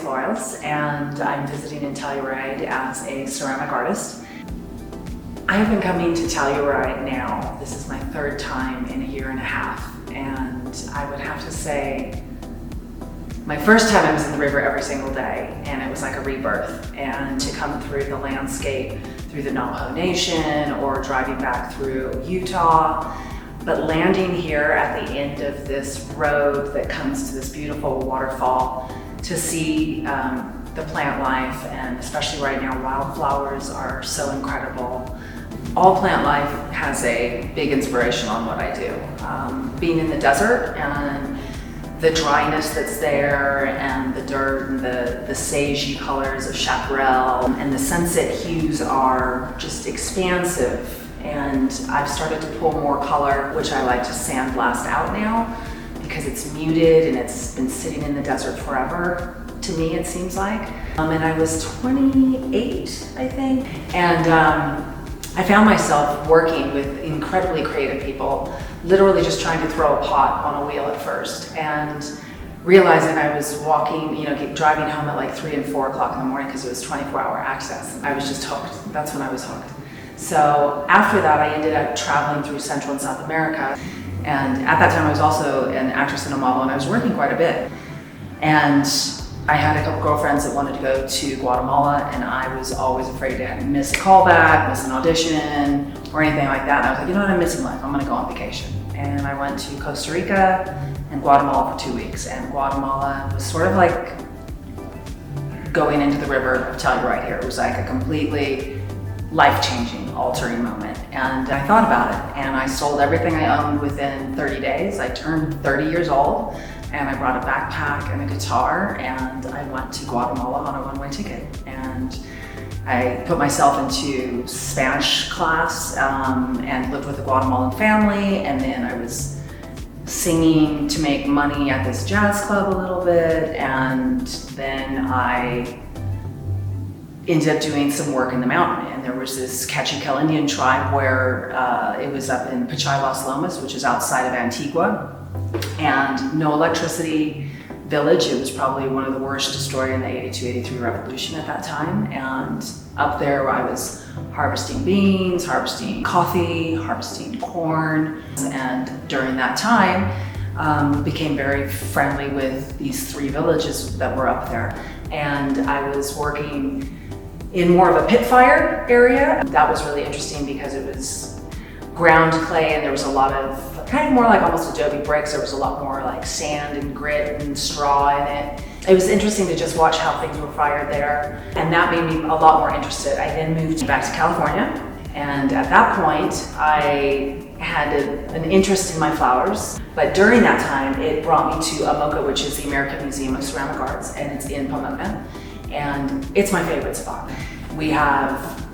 Flores, and I'm visiting in Telluride as a ceramic artist. I have been coming to Telluride now. This is my third time in a year and a half, and I would have to say my first time I was in the river every single day, and it was like a rebirth. And to come through the landscape, through the Navajo Nation, or driving back through Utah, but landing here at the end of this road that comes to this beautiful waterfall to see the plant life, and especially right now, wildflowers are so incredible. All plant life has a big inspiration on what I do. Being in the desert and the dryness that's there, and the dirt, and the sagey colors of chaparral, and the sunset hues are just expansive. And I've started to pull more color, which I like to sandblast out now because it's muted and it's been sitting in the desert forever, to me it seems like. And I was 28, I think. And I found myself working with incredibly creative people, literally just trying to throw a pot on a wheel at first, and realizing I was walking, driving home at like 3 and 4 o'clock in the morning because it was 24-hour access. I was just hooked. That's when I was hooked. So after that, I ended up traveling through Central and South America. And at that time, I was also an actress and a model, and I was working quite a bit. And I had a couple girlfriends that wanted to go to Guatemala, and I was always afraid to miss a callback, miss an audition, or anything like that. And I was like, you know what, I'm missing life. I'm gonna go on vacation. And I went to Costa Rica and Guatemala for 2 weeks. And Guatemala was sort of like going into the river of Telluride here. It was like a completely life-changing, altering moment. And I thought about it, and I sold everything I owned within 30 days. I turned 30 years old, and I brought a backpack and a guitar, and I went to Guatemala on a one-way ticket. And I put myself into Spanish class and lived with a Guatemalan family, and then I was singing to make money at this jazz club a little bit, and then I ended up doing some work in the mountain. And there was this Cachiquel Indian tribe where it was up in Pachay Las Lomas, which is outside of Antigua, and no electricity village. It was probably one of the worst destroyed in the 82-83 revolution at that time. And up there I was harvesting beans, harvesting coffee, harvesting corn. And during that time, became very friendly with these 3 villages that were up there. And I was working in more of a pit fire area. That was really interesting because it was ground clay, and there was a lot of kind of more like almost adobe bricks. There was a lot more like sand and grit and straw in it. It was interesting to just watch how things were fired there, and that made me a lot more interested. I then moved back to California, and at that point I had an interest in my flowers. But during that time, it brought me to AMOCA, which is the American Museum of Ceramic Arts, and it's in Pomona. And it's my favorite spot. We have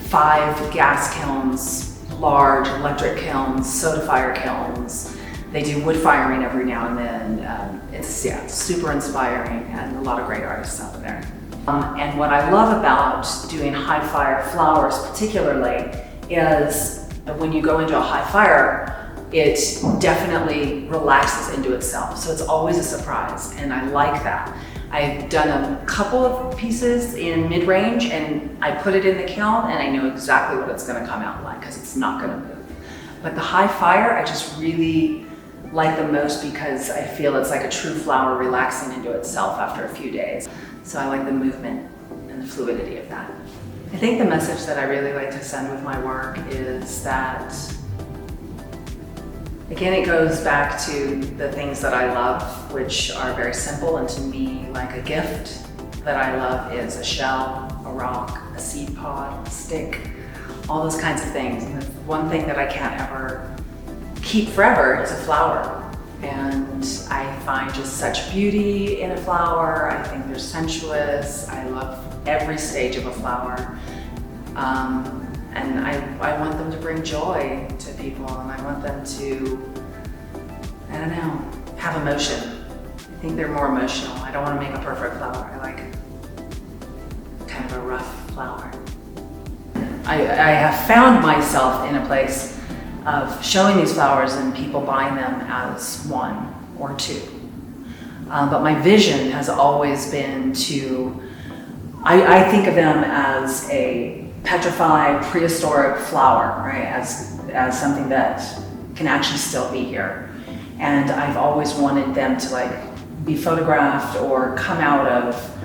5 gas kilns, large electric kilns, soda fire kilns. They do wood firing every now and then. It's super inspiring, and a lot of great artists out there. And what I love about doing high fire flowers particularly is when you go into a high fire, it definitely relaxes into itself. So it's always a surprise, and I like that. I've done a couple of pieces in mid-range, and I put it in the kiln, and I know exactly what it's gonna come out like because it's not gonna move. But the high fire, I just really like the most because I feel it's like a true flower relaxing into itself after a few days. So I like the movement and the fluidity of that. I think the message that I really like to send with my work is that, again, it goes back to the things that I love, which are very simple and to me like a gift. That I love is a shell, a rock, a seed pod, a stick, all those kinds of things. And the one thing that I can't ever keep forever is a flower. And I find just such beauty in a flower. I think they're sensuous. I love every stage of a flower. And I want them to bring joy to people, and I want them to, I don't know, have emotion. I think they're more emotional. I don't want to make a perfect flower. I like kind of a rough flower. I have found myself in a place of showing these flowers and people buying them as 1 or 2. But my vision has always been to, I think of them as a petrified prehistoric flower, right? As something that can actually still be here. And I've always wanted them to like be photographed or come out of,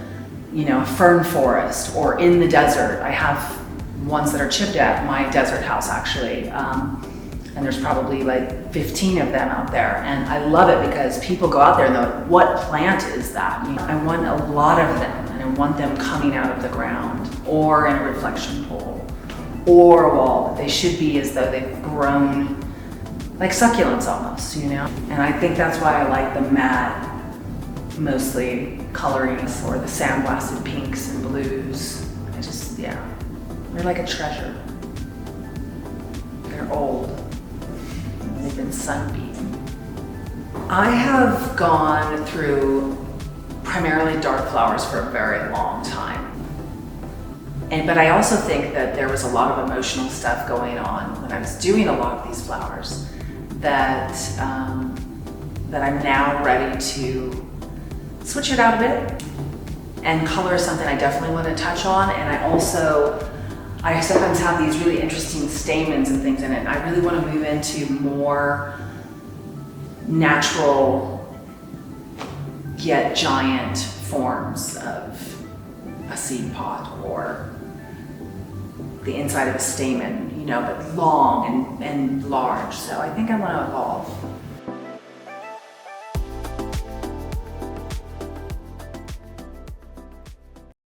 you know, a fern forest or in the desert. I have ones that are chipped at my desert house actually. And there's probably like 15 of them out there. And I love it because people go out there and they're like, what plant is that? You know, I want a lot of them, and I want them coming out of the ground or in a reflection pool or a wall. They should be as though they've grown like succulents almost, you know? And I think that's why I like the matte, mostly colorings, or the sandblasted pinks and blues. I just, yeah, they're like a treasure. They're old. They've been sunbeaten. I have gone through primarily dark flowers for a very long time. But I also think that there was a lot of emotional stuff going on when I was doing a lot of these flowers that I'm now ready to switch it out a bit. And color is something I definitely want to touch on. And I sometimes have these really interesting stamens and things in it. And I really want to move into more natural yet giant forms of a seed pod or the inside of a stamen, you know, but long and large. So I think I want to evolve.